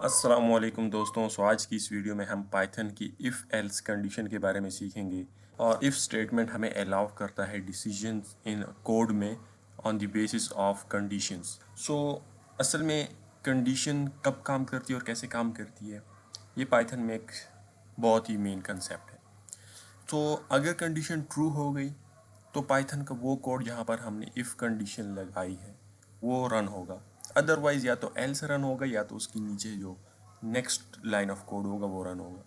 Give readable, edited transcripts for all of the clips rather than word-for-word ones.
अस्सलामुअलैकुम दोस्तों। सो आज की इस वीडियो में हम पाइथन की इफ़ एल्स कंडीशन के बारे में सीखेंगे और इफ़ स्टेटमेंट हमें अलाउ करता है डिसीजंस इन कोड में on the basis of conditions. So असल में कंडीशन कब काम करती है और कैसे काम करती है, ये पाइथन में एक बहुत ही मेन कंसेप्ट है। तो अगर कंडीशन ट्रू हो गई तो पाइथन का वो कोड जहाँ पर हमने इफ़ कंडीशन लगाई है वो रन होगा। अदरवाइज़ या तो एल्स रन होगा या तो उसके नीचे जो नेक्स्ट लाइन ऑफ कोड होगा वो रन होगा।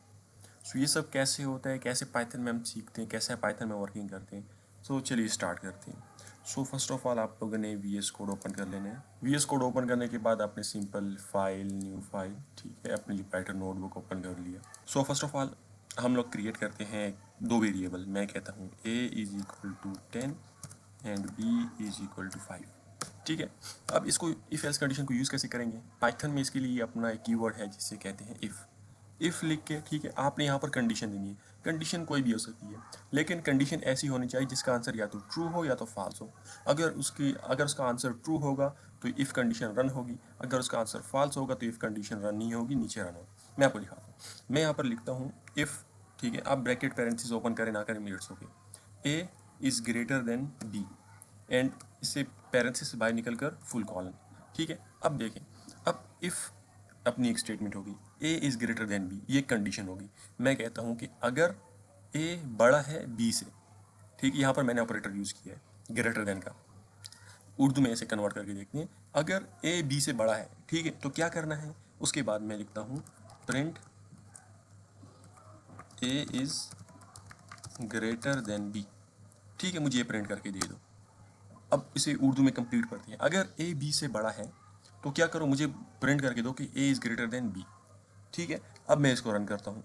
सो ये सब कैसे होता है, कैसे पाइथन में हम सीखते हैं, कैसे पाइथन में वर्किंग करते हैं। सो चलिए स्टार्ट करते हैं। सो फर्स्ट ऑफ ऑल आप लोगों ने वी एस कोड ओपन कर लेना है। वी एस कोड ओपन करने के बाद आपने सिंपल फाइल, न्यू फाइल, ठीक है, अपनी जो पाइथन नोटबुक ओपन कर लिया। सो फर्स्ट ऑफ ऑल हम लोग क्रिएट करते हैं दो वेरिएबल। मैं कहता हूँ a is equal to 10 and b is equal to 5। ठीक है, अब इसको इफ़ एल्स कंडीशन को यूज़ कैसे करेंगे। पाइथन में इसके लिए अपना एक कीवर्ड है जिसे कहते हैं इफ़ लिख के, ठीक है, आपने यहाँ पर कंडीशन देनी है। कंडीशन कोई भी हो सकती है, लेकिन कंडीशन ऐसी होनी चाहिए जिसका आंसर या तो ट्रू हो या तो फॉल्स हो। अगर उसका आंसर ट्रू होगा तो इफ़ कंडीशन रन होगी, अगर उसका आंसर फॉल्स होगा तो इफ़ कंडीशन रन नहीं होगी, नीचे रन होगी। मैं आपको दिखाता हूँ। मैं यहाँ पर लिखता हूँ इफ़, ठीक है, आप ब्रैकेट पैरेंथेसिस ओपन करें ना करें मिनट्स हो गए। A is greater than B and इससे पैरेंथेसिस से बाहर निकल कर फुल कॉलन। ठीक है, अब देखें, अब इफ़ अपनी एक स्टेटमेंट होगी A is greater than B, ये कंडीशन होगी। मैं कहता हूँ कि अगर ए बड़ा है बी से, ठीक है, यहाँ पर मैंने ऑपरेटर यूज़ किया है ग्रेटर देन का। उर्दू में ऐसे कन्वर्ट करके देखते हैं। अगर ए बी से बड़ा है, ठीक है, तो क्या करना है, उसके बाद मैं लिखता हूँ print A is greater than B. ठीक है, मुझे ये प्रिंट करके दे दो। अब इसे उर्दू में कंप्लीट करते हैं। अगर ए बी से बड़ा है तो क्या करो, मुझे प्रिंट करके दो कि A is greater than B. ठीक है, अब मैं इसको रन करता हूँ।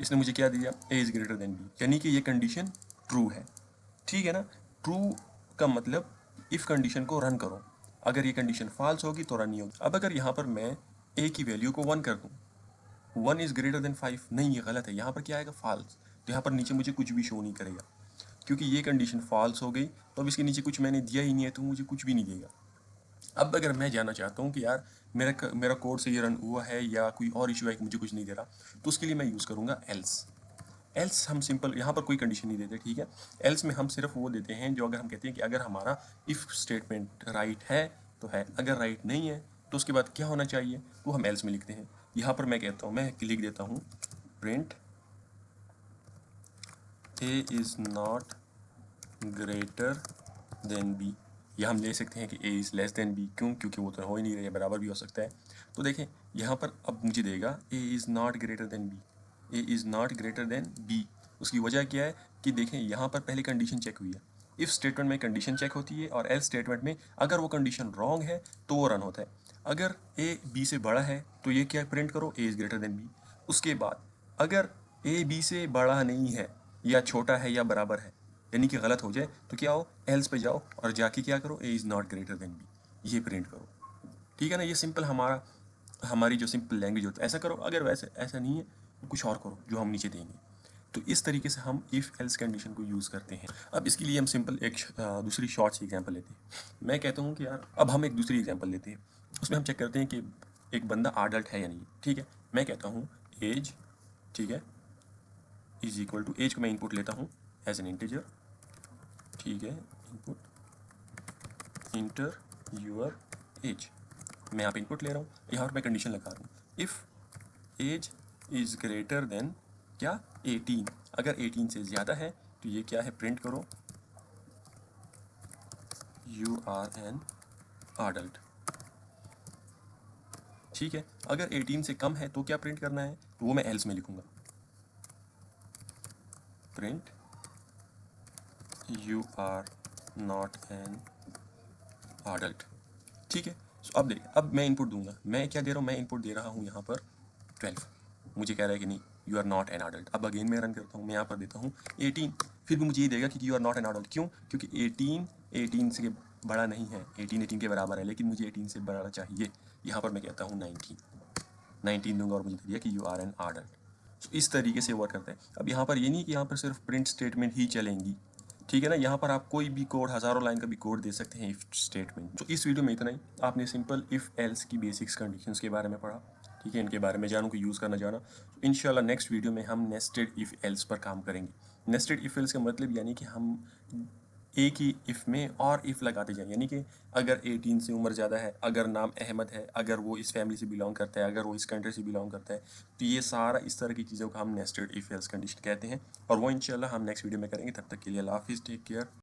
इसने मुझे क्या दिया, A is greater than B, यानी कि ये कंडीशन ट्रू है। ठीक है ना, ट्रू का मतलब इफ़ कंडीशन को रन करो। अगर ये कंडीशन फॉल्स होगी तो रन नहीं होगी। अब अगर यहाँ पर मैं ए की वैल्यू को 1 कर दूँ, 1 इज़ ग्रेटर देन 5, नहीं ये गलत है, यहाँ पर क्या आएगा, फॉल्स। तो यहाँ पर नीचे मुझे कुछ भी शो नहीं करेगा, क्योंकि ये कंडीशन फॉल्स हो गई। तो अब इसके नीचे कुछ मैंने दिया ही नहीं है तो मुझे कुछ भी नहीं देगा। अब अगर मैं जानना चाहता हूँ कि यार मेरा कोड से ये रन हुआ है या कोई और इशू है कि मुझे कुछ नहीं दे रहा, तो उसके लिए मैं यूज़ करूँगा एल्स। एल्स हम सिंपल यहाँ पर कोई कंडीशन नहीं देते, ठीक है। एल्स में हम सिर्फ वो देते हैं जो अगर हम कहते हैं कि अगर हमारा इफ़ स्टेटमेंट राइट है तो है, अगर राइट नहीं है तो उसके बाद क्या होना चाहिए वो हम एल्स में लिखते हैं। यहाँ पर मैं कहता हूँ, मैं लिख देता हूँ print A is not greater than B, या हम ले सकते हैं कि A is less than B. क्यों, क्योंकि वो तो हो ही नहीं रहा है, बराबर भी हो सकता है। तो देखें यहाँ पर अब मुझे देगा A is not greater than B, A is not greater than B. उसकी वजह क्या है कि देखें यहाँ पर पहले कंडीशन चेक हुई है। इफ़ स्टेटमेंट में कंडीशन चेक होती है और एल्स स्टेटमेंट में अगर वो कंडीशन रॉन्ग है तो वो रन होता है। अगर ए बी से बड़ा है तो ये क्या प्रिंट करो, A is greater than B. उसके बाद अगर ए बी से बड़ा नहीं है या छोटा है या बराबर है, यानी कि गलत हो जाए, तो क्या हो, एल्स पे जाओ और जाके क्या करो, A is not greater than B, ये प्रिंट करो। ठीक है ना, ये सिंपल हमारी जो सिंपल लैंग्वेज होता है, ऐसा करो। अगर वैसे ऐसा नहीं है तो कुछ और करो जो हम नीचे देंगे। तो इस तरीके से हम इफ़ एल्स कंडीशन को यूज़ करते हैं। अब इसके लिए हम सिंपल एक दूसरी शॉर्ट सी एग्जांपल लेते हैं। मैं कहता हूँ कि यार अब हम एक दूसरी एग्जांपल लेते हैं, उसमें हम चेक करते हैं कि एक बंदा अडल्ट है या नहीं। ठीक है, मैं कहता हूँ एज, ठीक है, इज इक्वल टू, एज को मैं इनपुट लेता हूँ एज एन इंटीजर। ठीक है, इनपुट इंटर यूर एज, मैं यहाँ पे इनपुट ले रहा हूँ, यहाँ पर मैं कंडीशन लगा रहा हूँ if age is greater than क्या, 18। अगर 18 से ज़्यादा है तो ये क्या है, प्रिंट करो यू आर एन अडल्ट। ठीक है, अगर 18 से कम है तो क्या प्रिंट करना है, तो वो मैं एल्स में लिखूँगा, print you are not an adult. ठीक है, सो अब देख, अब मैं इनपुट दूंगा, मैं क्या दे रहा हूँ, मैं इनपुट दे रहा हूँ यहाँ पर 12। मुझे कह रहा है कि नहीं, you are not an adult. अब अगेन मैं रन करता हूँ, मैं यहाँ पर देता हूँ 18, फिर भी मुझे ये देगा कि you are not an adult. क्यों, क्योंकि 18 से बड़ा नहीं है, 18 के बराबर है, लेकिन मुझे 18 से बड़ा चाहिए। यहाँ पर मैं कहता हूँ 19 दूंगा और मुझे दिया कि यू आर एन अडल्ट। सो इस तरीके से वर्क करता है। अब यहाँ पर ये नहीं कि यहाँ पर सिर्फ प्रिंट स्टेटमेंट ही चलेंगी, ठीक है ना। यहाँ पर आप कोई भी कोड, हज़ारों लाइन का भी कोड दे सकते हैं इफ स्टेटमेंट। तो इस वीडियो में इतना ही। आपने सिंपल इफ़ एल्स की बेसिक्स कंडीशंस के बारे में पढ़ा, ठीक है, इनके बारे में जानू कि यूज़ करना जाना। इंशाल्लाह नेक्स्ट वीडियो में हम नेस्टेड इफ़ एल्स पर काम करेंगे। नेस्टेड इफ़ एल्स का मतलब यानी कि हम एक ही इफ़ में और इफ़ लगाते जाएं, यानी कि अगर 18 से उम्र ज़्यादा है, अगर नाम अहमद है, अगर वो इस फैमिली से बिलोंग करता है, अगर वो इस कंट्री से बिलोंग करता है, तो ये सारा इस तरह की चीज़ों को हम नेस्टेड इफ़ एल्स कंडीशन कहते हैं। और वो इंशाल्लाह हम नेक्स्ट वीडियो में करेंगे। तब तक के लिए अल्लाह हाफिज़, टेक केयर।